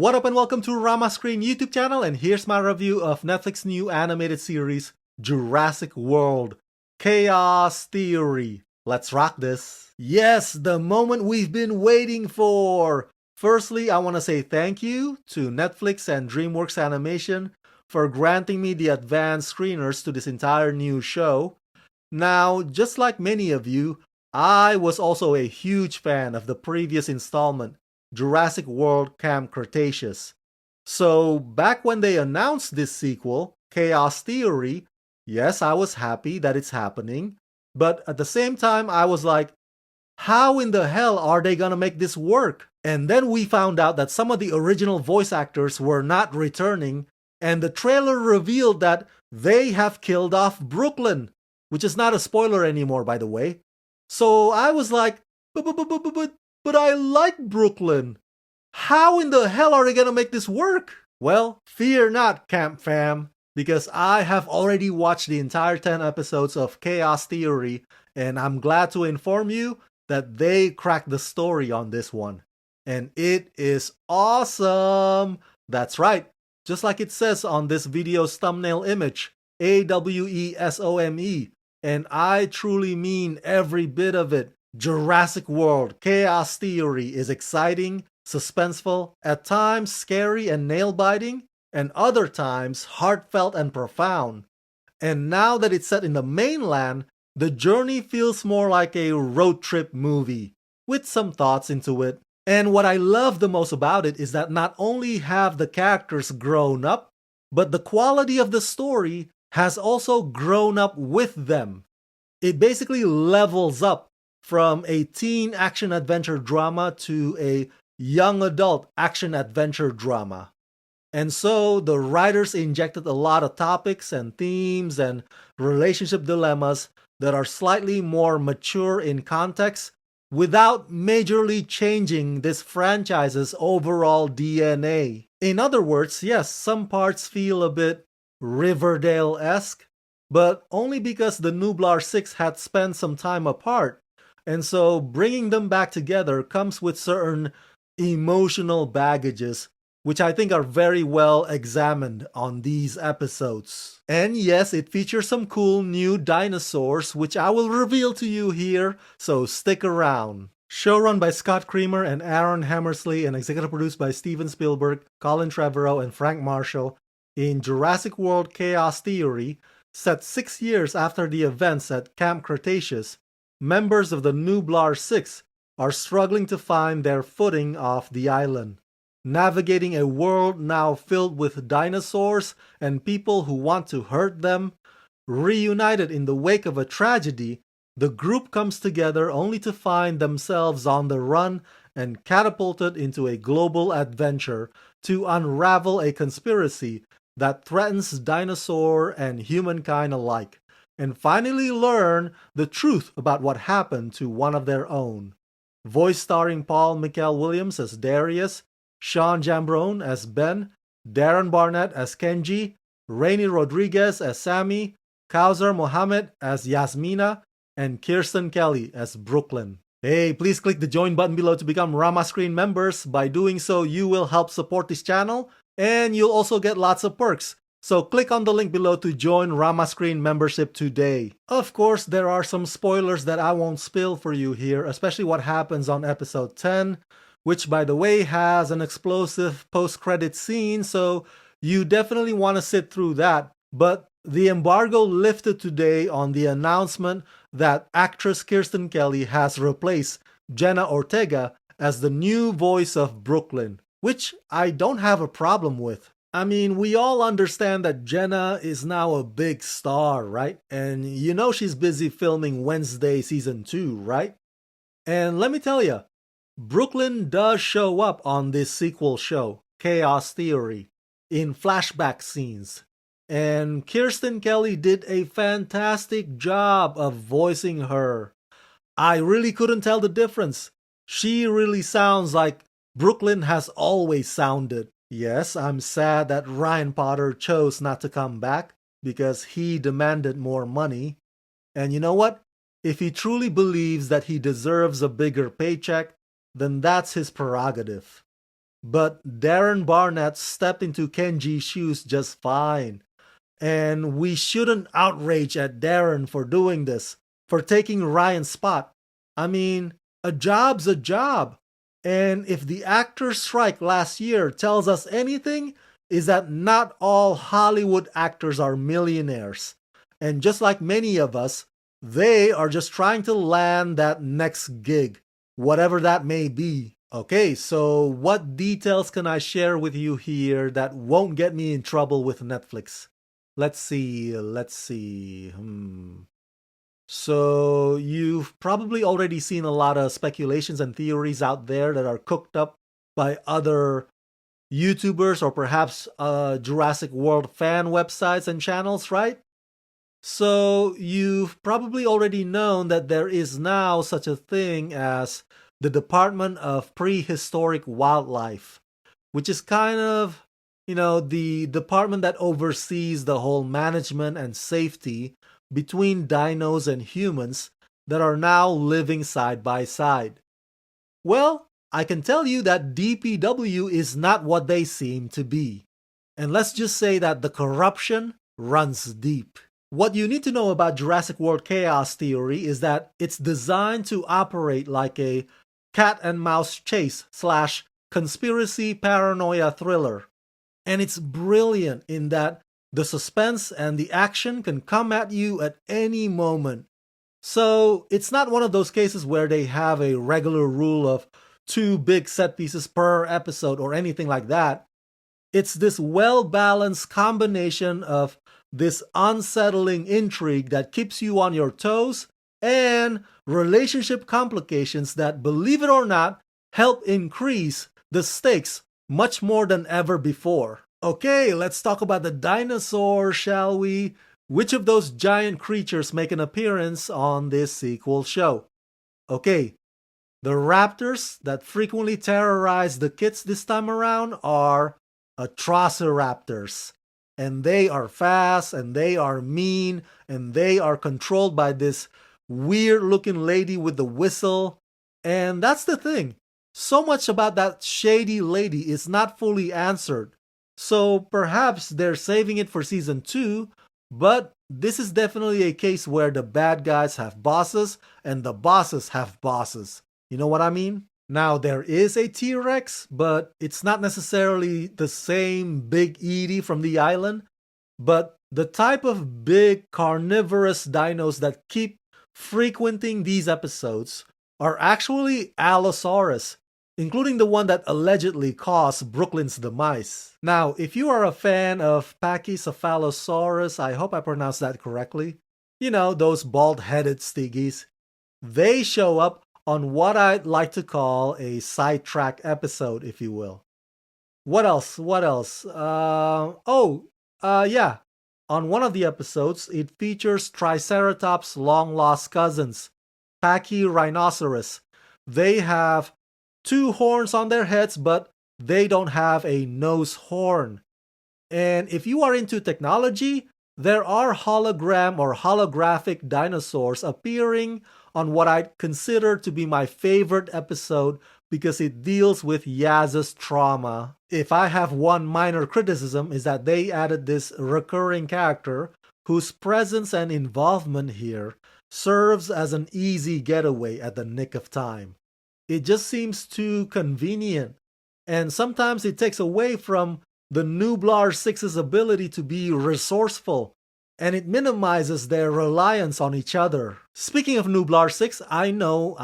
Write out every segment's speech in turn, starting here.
What up and welcome to Rama Screen YouTube channel, and here's my review of Netflix new animated series Jurassic World Chaos Theory. Let's rock this. Yes, the moment we've been waiting for! Firstly, I want to say thank you to Netflix and DreamWorks Animation for granting me the advanced screeners to this entire new show. Now, just like many of you, I was also a huge fan of the previous installment, Jurassic World Camp Cretaceous. So back when they announced this sequel, Chaos Theory, yes, I was happy that it's happening, but at the same time I was like, how in the hell are they gonna make this work? And then we found out that some of the original voice actors were not returning, and the trailer revealed that they have killed off Brooklyn, which is not a spoiler anymore, by the way. So I was like, but I like Brooklyn. How in the hell are they gonna make this work? Well, fear not, Camp Fam, because I have already watched the entire 10 episodes of Chaos Theory, and I'm glad to inform you that they cracked the story on this one. And it is awesome! That's right, just like it says on this video's thumbnail image, AWESOME, and I truly mean every bit of it. Jurassic World Chaos Theory is exciting, suspenseful, at times scary and nail-biting, and other times heartfelt and profound. And now that it's set in the mainland, the journey feels more like a road trip movie, with some thoughts into it. And what I love the most about it is that not only have the characters grown up, but the quality of the story has also grown up with them. It basically levels up from a teen action-adventure drama to a young adult action-adventure drama. And so the writers injected a lot of topics and themes and relationship dilemmas that are slightly more mature in context without majorly changing this franchise's overall DNA. In other words, yes, some parts feel a bit Riverdale-esque, but only because the Nublar Six had spent some time apart. And so bringing them back together comes with certain emotional baggages, which I think are very well examined on these episodes. And yes, it features some cool new dinosaurs, which I will reveal to you here, so stick around. Showrun by Scott Creamer and Aaron Hammersley and executive produced by Steven Spielberg, Colin Trevorrow, and Frank Marshall, in Jurassic World Chaos Theory, set 6 years after the events at Camp Cretaceous, members of the Nublar Six are struggling to find their footing off the island, navigating a world now filled with dinosaurs and people who want to hurt them. Reunited in the wake of a tragedy, the group comes together only to find themselves on the run and catapulted into a global adventure to unravel a conspiracy that threatens dinosaur and humankind alike, and finally learn the truth about what happened to one of their own. Voice starring Paul-Mikel Williams as Darius, Sean Jambrone as Ben, Darren Barnett as Kenji, Rainy Rodriguez as Sammy, Kausar Mohammed as Yasmina, and Kirsten Kelly as Brooklyn. Hey, please click the join button below to become Rama Screen members. By doing so, you will help support this channel, and you'll also get lots of perks. So click on the link below to join Rama Screen membership today. Of course, there are some spoilers that I won't spill for you here, especially what happens on episode 10, which by the way has an explosive post-credit scene, so you definitely want to sit through that. But the embargo lifted today on the announcement that actress Kirsten Kelly has replaced Jenna Ortega as the new voice of Brooklyn, which I don't have a problem with. I mean, we all understand that Jenna is now a big star, right? And you know she's busy filming Wednesday season 2, right? And let me tell you, Brooklyn does show up on this sequel show, Chaos Theory, in flashback scenes. And Kirsten Kelly did a fantastic job of voicing her. I really couldn't tell the difference. She really sounds like Brooklyn has always sounded. Yes, I'm sad that Ryan Potter chose not to come back because he demanded more money. And you know what? If he truly believes that he deserves a bigger paycheck, then that's his prerogative. but Darren Barnett stepped into Kenji's shoes just fine. And we shouldn't outrage at Darren for doing this, for taking Ryan's spot. I mean, a job's a job. And if the actors' strike last year tells us anything, is that not all Hollywood actors are millionaires. And just like many of us, they are just trying to land that next gig, whatever that may be. Okay, so what details can I share with you here that won't get me in trouble with Netflix? Let's see. So you've probably already seen a lot of speculations and theories out there that are cooked up by other YouTubers or perhaps Jurassic World fan websites and channels, right? So you've probably already known that there is now such a thing as the Department of Prehistoric Wildlife, which is kind of, the department that oversees the whole management and safety between dinos and humans that are now living side by side. Well, I can tell you that DPW is not what they seem to be. And let's just say that the corruption runs deep. What you need to know about Jurassic World Chaos Theory is that it's designed to operate like a cat and mouse chase / conspiracy paranoia thriller. And it's brilliant in that the suspense and the action can come at you at any moment. So it's not one of those cases where they have a regular rule of 2 big set pieces per episode or anything like that. It's this well-balanced combination of this unsettling intrigue that keeps you on your toes and relationship complications that, believe it or not, help increase the stakes much more than ever before. Okay, let's talk about the dinosaurs, shall we? Which of those giant creatures make an appearance on this sequel show? Okay, the raptors that frequently terrorize the kids this time around are Atrociraptors. And they are fast, and they are mean, and they are controlled by this weird looking lady with the whistle. And that's the thing. So much about that shady lady is not fully answered. So perhaps they're saving it for season 2, but this is definitely a case where the bad guys have bosses and the bosses have bosses. You know what I mean? Now there is a T-Rex, but it's not necessarily the same Big Edie from the island, but the type of big carnivorous dinos that keep frequenting these episodes are actually Allosaurus, including the one that allegedly caused Brooklyn's demise. Now, if you are a fan of Pachycephalosaurus, I hope I pronounced that correctly, those bald-headed stiggies, they show up on what I'd like to call a sidetrack episode, if you will. What else? Yeah. On one of the episodes, it features Triceratops' long-lost cousins, Pachyrhinoceros. They have 2 horns on their heads, but they don't have a nose horn. And if you are into technology, there are hologram or holographic dinosaurs appearing on what I'd consider to be my favorite episode because it deals with Yaz's trauma. If I have one minor criticism, is that they added this recurring character whose presence and involvement here serves as an easy getaway at the nick of time. It just seems too convenient, and sometimes it takes away from the Nublar Six's ability to be resourceful, and it minimizes their reliance on each other. Speaking of Nublar Six, I know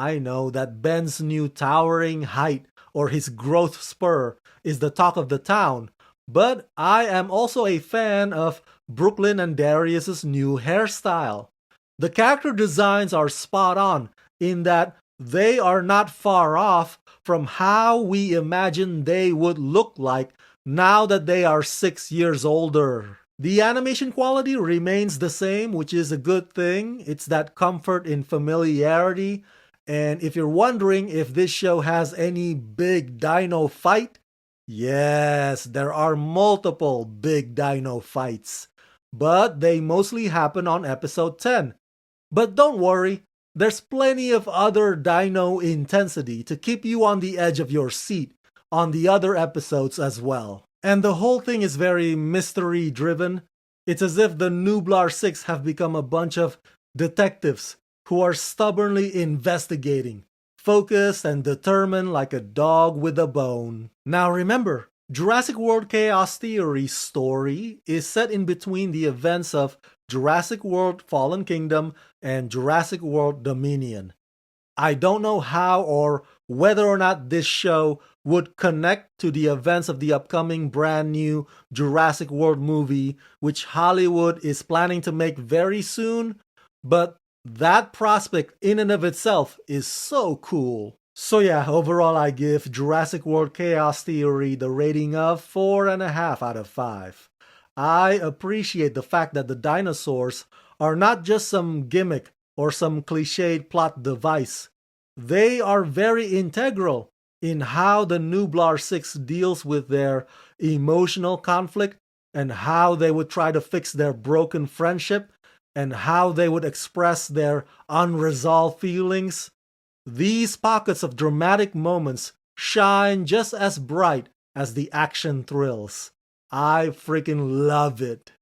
that Ben's new towering height or his growth spur is the talk of the town, but I am also a fan of Brooklyn and Darius's new hairstyle. The character designs are spot on in that they are not far off from how we imagine they would look like now that they are 6 years older. The animation quality remains the same, which is a good thing. It's that comfort in familiarity. And if you're wondering if this show has any big dino fight, yes, there are multiple big dino fights. But they mostly happen on episode 10. But don't worry, there's plenty of other dino intensity to keep you on the edge of your seat on the other episodes as well. And the whole thing is very mystery driven. It's as if the Nublar Six have become a bunch of detectives who are stubbornly investigating, focused and determined like a dog with a bone. Now remember, Jurassic World Chaos Theory's story is set in between the events of Jurassic World Fallen Kingdom and Jurassic World Dominion. I don't know how or whether or not this show would connect to the events of the upcoming brand new Jurassic World movie, which Hollywood is planning to make very soon, but that prospect in and of itself is so cool. So yeah, overall I give Jurassic World Chaos Theory the rating of 4.5 out of 5. I appreciate the fact that the dinosaurs are not just some gimmick or some cliched plot device. They are very integral in how the Nublar Six deals with their emotional conflict and how they would try to fix their broken friendship and how they would express their unresolved feelings. These pockets of dramatic moments shine just as bright as the action thrills. I freaking love it.